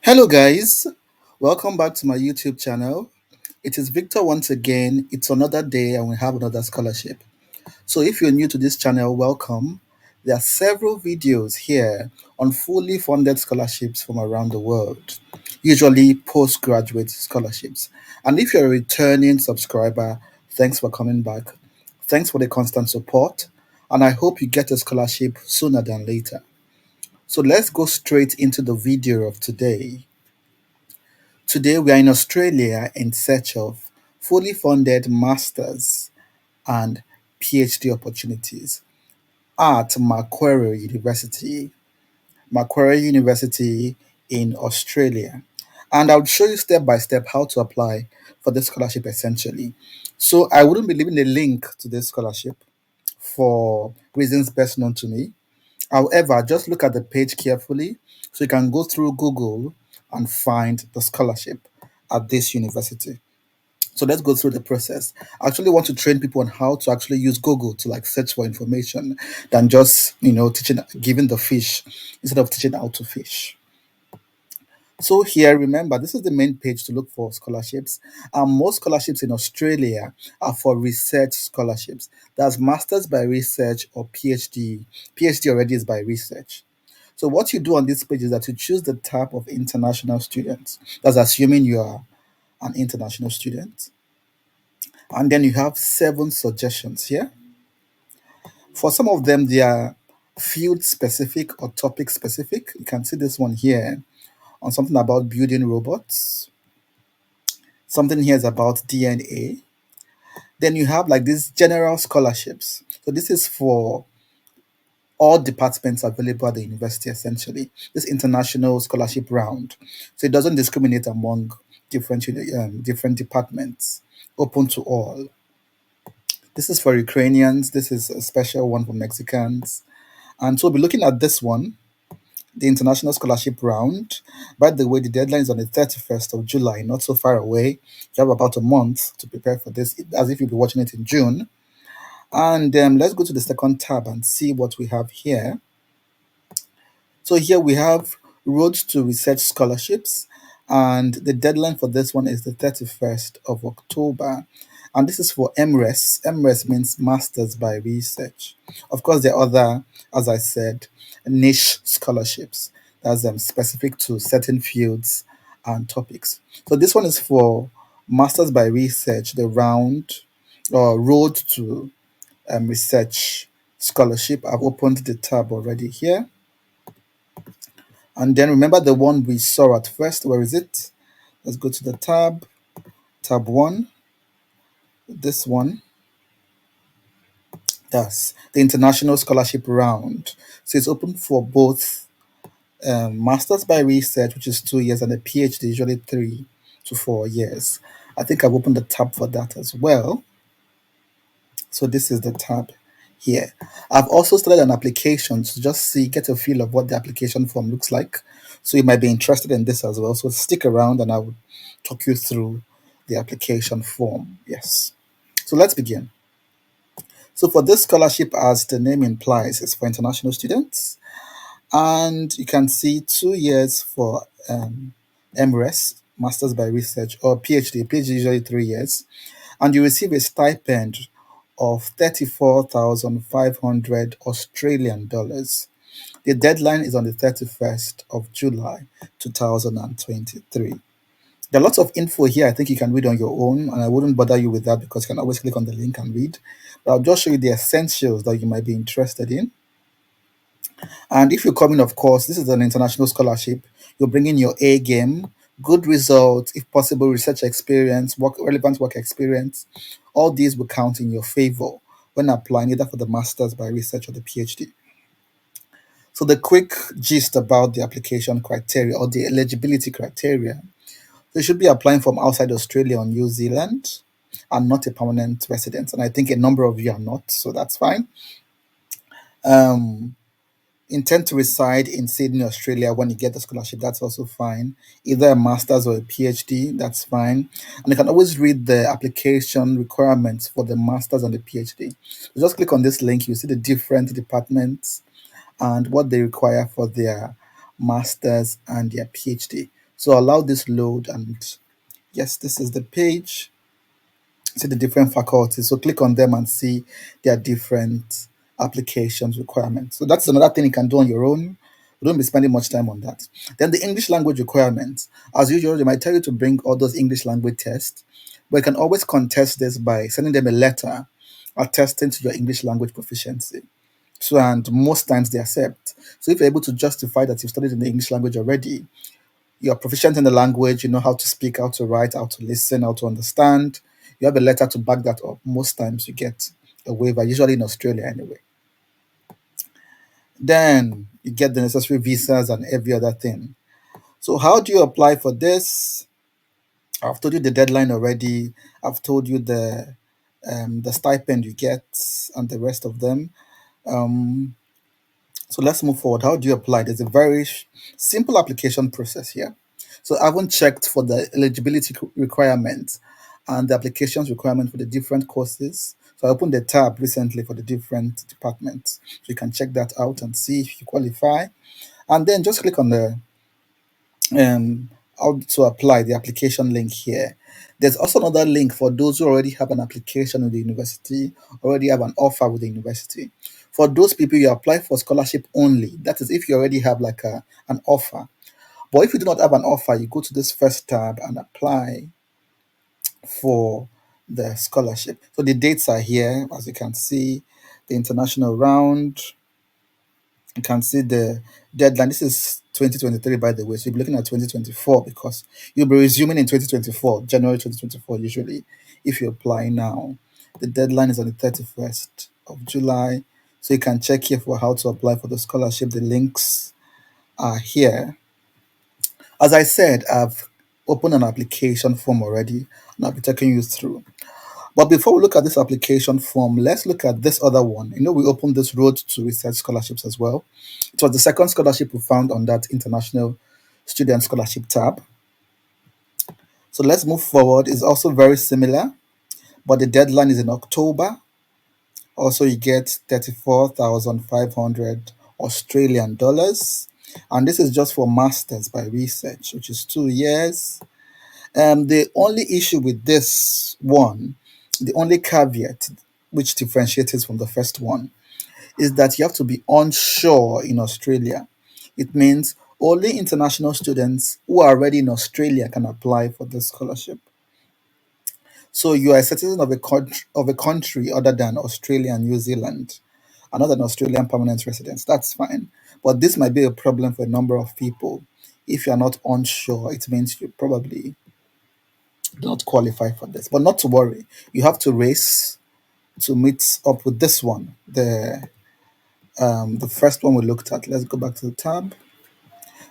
Hello, guys. Welcome back to my YouTube channel. It is Victor once again. It's another day, and we have another scholarship. So, if you're new to this channel, welcome. There are several videos here on fully funded scholarships from around the world, usually postgraduate scholarships. And if you're a returning subscriber, thanks for coming back. Thanks for the constant support, and I hope you get a scholarship sooner than later. So, let's go straight into the video of today. Today, we are in Australia in search of fully funded masters and PhD opportunities at Macquarie University in Australia. And I'll show you step by step how to apply for this scholarship essentially. So, I wouldn't be leaving a link to this scholarship for reasons best known to me. However, just look at the page carefully so you can go through Google and find the scholarship at this university. So let's go through the process. I actually want to train people on how to actually use Google to like search for information than just, teaching, giving the fish instead of teaching how to fish. So here, remember, this is the main page to look for scholarships. And most scholarships in Australia are for research scholarships. That's Masters by Research or PhD. PhD already is by research. So what you do on this page is that you choose the type of international students. That's assuming you are an international student. And then you have seven suggestions here. For some of them, they are field specific or topic specific. You can see this one here on something about building robots. Something here is about DNA. Then you have like these general scholarships. So this is for all departments available at the university essentially. This international scholarship round. So it doesn't discriminate among different departments, open to all. This is for Ukrainians. This is a special one for Mexicans. And so we'll be looking at this one, the International Scholarship Round. By the way, the deadline is on the 31st of July, not so far away. You have about a month to prepare for this, as if you'll be watching it in June. And let's go to the second tab and see what we have here. So here we have Road to Research Scholarships, and the deadline for this one is the 31st of October. And this is for MRES. MRES means Masters by Research. Of course, there are other, as I said, niche scholarships that's specific to certain fields and topics. So this one is for Masters by Research, the round or Road to Research Scholarship. I've opened the tab already here. And then remember the one we saw at first. Where is it? Let's go to the tab one. This one. That's the International Scholarship Round. So it's open for both Masters by Research, which is 2 years, and a PhD, usually 3 to 4 years. I think I've opened the tab for that as well. So this is the tab here. I've also started an application to just get a feel of what the application form looks like. So you might be interested in this as well. So stick around and I will talk you through the application form. Yes. So let's begin. So for this scholarship, as the name implies, it's for international students. And you can see 2 years for MRES, Masters by Research, or PhD. PhD usually 3 years. And you receive a stipend of 34,500 Australian dollars. The deadline is on the 31st of July 2023. There are lots of info here I think you can read on your own, and I wouldn't bother you with that because you can always click on the link and read. But I'll just show you the essentials that you might be interested in. And if you're coming, of course, this is an international scholarship. You're bringing your A game, good results, if possible, research experience, relevant work experience. All these will count in your favor when applying either for the master's by research or the PhD. So the quick gist about the application criteria or the eligibility criteria: they should be applying from outside Australia or New Zealand and not a permanent resident. And I think a number of you are not, so that's fine. Um, Intend to reside in Sydney, Australia when you get the scholarship, that's also fine. Either a master's or a PhD, that's fine. And you can always read the application requirements for the master's and the PhD. So just click on this link, you see the different departments and what they require for their master's and their PhD. So allow this load, and yes, this is the page. See the different faculties. So click on them and see their different applications requirements. So that's another thing you can do on your own. We don't be spending much time on that. Then the English language requirements. As usual, they might tell you to bring all those English language tests, but you can always contest this by sending them a letter attesting to your English language proficiency. So, and most times they accept. So if you're able to justify that you've studied in the English language already, you're proficient in the language, you know how to speak, how to write, how to listen, how to understand. You have a letter to back that up. Most times you get a waiver, usually in Australia anyway. Then you get the necessary visas and every other thing. So how do you apply for this? I've told you the deadline already. I've told you the stipend you get and the rest of them. Um, So let's move forward. How do you apply? There's a very simple application process here. So I haven't checked for the eligibility requirements and the applications requirement for the different courses. So I opened the tab recently for the different departments. So you can check that out and see if you qualify. And then just click on the um, how to apply the application link here. There's also another link for those who already have an application with the university, already have an offer with the university. For those people, you apply for scholarship only. That is, if you already have like an offer. But if you do not have an offer, you go to this first tab and apply for the scholarship. So the dates are here, as you can see, the international round. You can see the deadline. This is 2023, by the way. So you'll be looking at 2024 because you'll be resuming in 2024, January 2024, usually, if you apply now. The deadline is on the 31st of July. So you can check here for how to apply for the scholarship. The links are here. As I said, I've opened an application form already, and I'll be taking you through. But before we look at this application form, let's look at this other one. You know, we opened this Road to Research Scholarships as well. It was the second scholarship we found on that International Student Scholarship tab. So let's move forward. It's also very similar, but the deadline is in October. Also, you get 34,500 Australian dollars. And this is just for Masters by Research, which is 2 years. The only issue with this one, the only caveat which differentiates it from the first one, is that you have to be onshore in Australia. It means only international students who are already in Australia can apply for this scholarship. So you are a citizen of a country other than Australia and New Zealand, and not an Australian permanent resident. That's fine. But this might be a problem for a number of people. If you are not onshore, it means you probably do not qualify for this. But not to worry. You have to race to meet up with this one. The first one we looked at. Let's go back to the tab.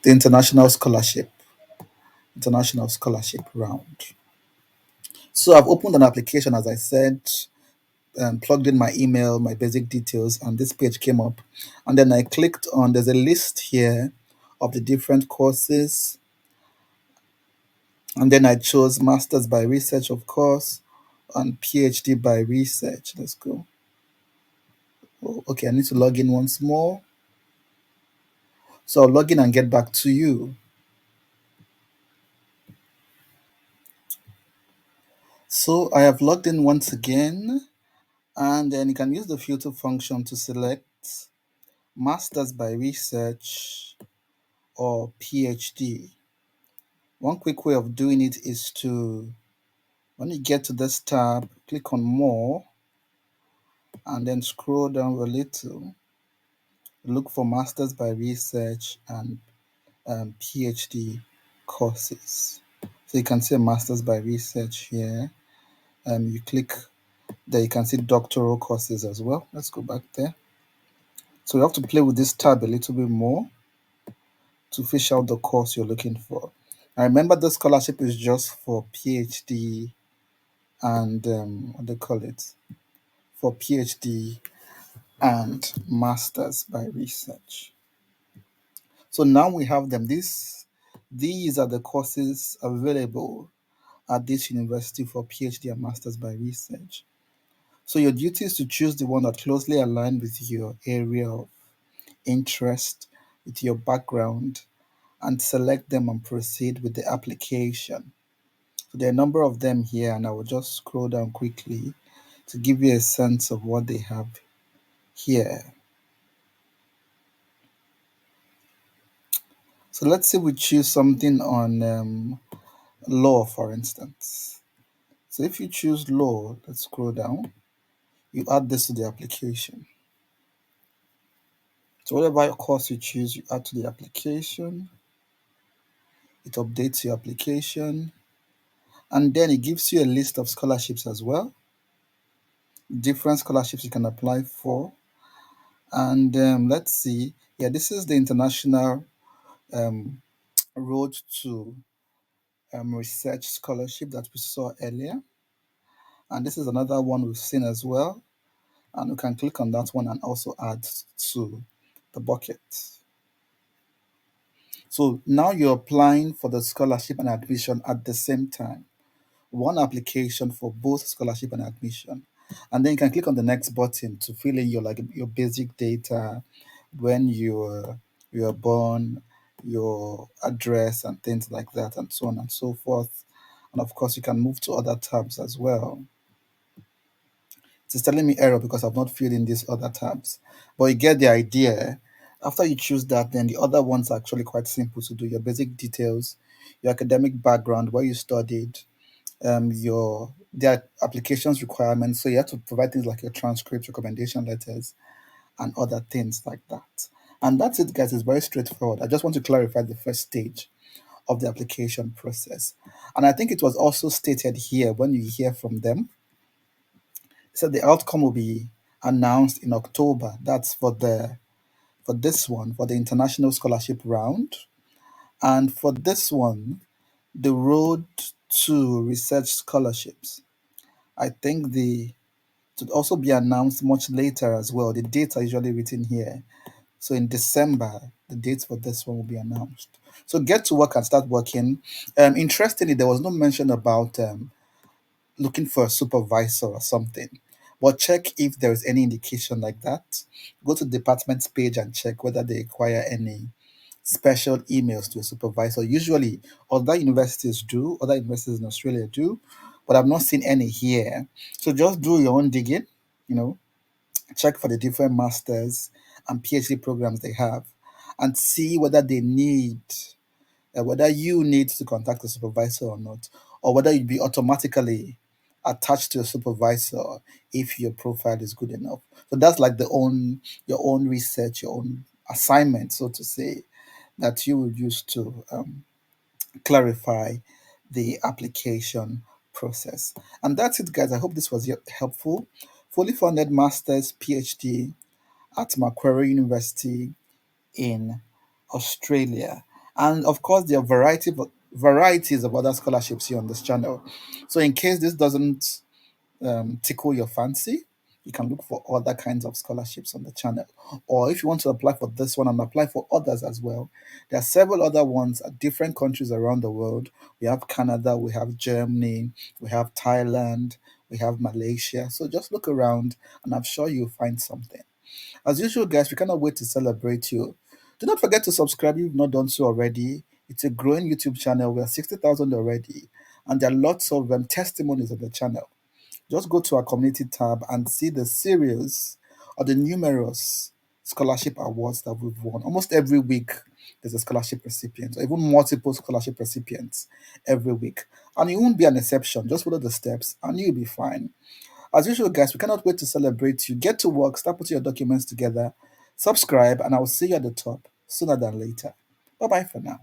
The international scholarship round. So I've opened an application, as I said, plugged in my email, my basic details, and this page came up. And then I clicked on, there's a list here of the different courses. And then I chose Masters by Research, of course, and PhD by Research. Let's go. Oh, okay, I need to log in once more. So I'll log in and get back to you. So I have logged in once again, and then you can use the filter function to select Masters by Research or PhD. One quick way of doing it is to, when you get to this tab, click on More and then scroll down a little. Look for Masters by Research and PhD courses. So you can see a Masters by Research here. You click there, you can see doctoral courses as well. Let's go back there. So you have to play with this tab a little bit more to fish out the course you're looking for. I remember the scholarship is just for PhD and what do they call it? For PhD and Masters by Research. So now we have them. These are the courses available at this university for PhD and Masters by Research. So your duty is to choose the one that closely aligns with your area of interest, with your background, and select them and proceed with the application. So there are a number of them here, and I will just scroll down quickly to give you a sense of what they have here. So let's say we choose something on law, for instance. So if you choose law, let's scroll down, you add this to the application. So whatever course you choose, you add to the application, it updates your application, and then it gives you a list of scholarships as well, different scholarships you can apply for. And let's see, yeah, this is the international um, road to research scholarship that we saw earlier. And this is another one we've seen as well. And we can click on that one and also add to the bucket. So now you're applying for the scholarship and admission at the same time. One application for both scholarship and admission. And then you can click on the next button to fill in your your basic data, when you were born, your address and things like that, and so on and so forth. And of course, you can move to other tabs as well. It's telling me error because I've not filled in these other tabs. But you get the idea. After you choose that, then the other ones are actually quite simple to do. Your basic details, your academic background, where you studied, your their applications requirements. So you have to provide things like your transcripts, recommendation letters, and other things like that. And that's it, guys. It's very straightforward. I just want to clarify the first stage of the application process. And I think it was also stated here when you hear from them, so the outcome will be announced in October. That's for this one, for the international scholarship round. And for this one, the road to research scholarships. I think the it will also be announced much later as well. The dates are usually written here. So in December, the dates for this one will be announced. So get to work and start working. Interestingly, there was no mention about looking for a supervisor or something. But check if there is any indication like that. Go to the department's page and check whether they require any special emails to a supervisor. Usually, other universities in Australia do, but I've not seen any here. So just do your own digging, you know, check for the different masters and PhD programs they have, and see whether they need whether you need to contact a supervisor or not, or whether you'd be automatically attached to a supervisor if your profile is good enough. So that's like your own research, your own assignment, so to say, that you would use to clarify the application process. And that's it, guys. I hope this was helpful. Fully funded master's PhD at Macquarie University in Australia. And of course, there are varieties of other scholarships here on this channel. So, in case this doesn't tickle your fancy, you can look for other kinds of scholarships on the channel. Or if you want to apply for this one and apply for others as well, there are several other ones at different countries around the world. We have Canada, we have Germany, we have Thailand, we have Malaysia. So just look around and I'm sure you'll find something. As usual, guys, we cannot wait to celebrate you. Do not forget to subscribe if you've not done so already. It's a growing YouTube channel. We are 60,000 already, and there are lots of testimonies on the channel. Just go to our community tab and see the series or the numerous scholarship awards that we've won. Almost every week, there's a scholarship recipient, or even multiple scholarship recipients every week. And you won't be an exception. Just follow the steps, and you'll be fine. As usual, guys, we cannot wait to celebrate you. Get to work, start putting your documents together, subscribe, and I will see you at the top sooner than later. Bye bye for now.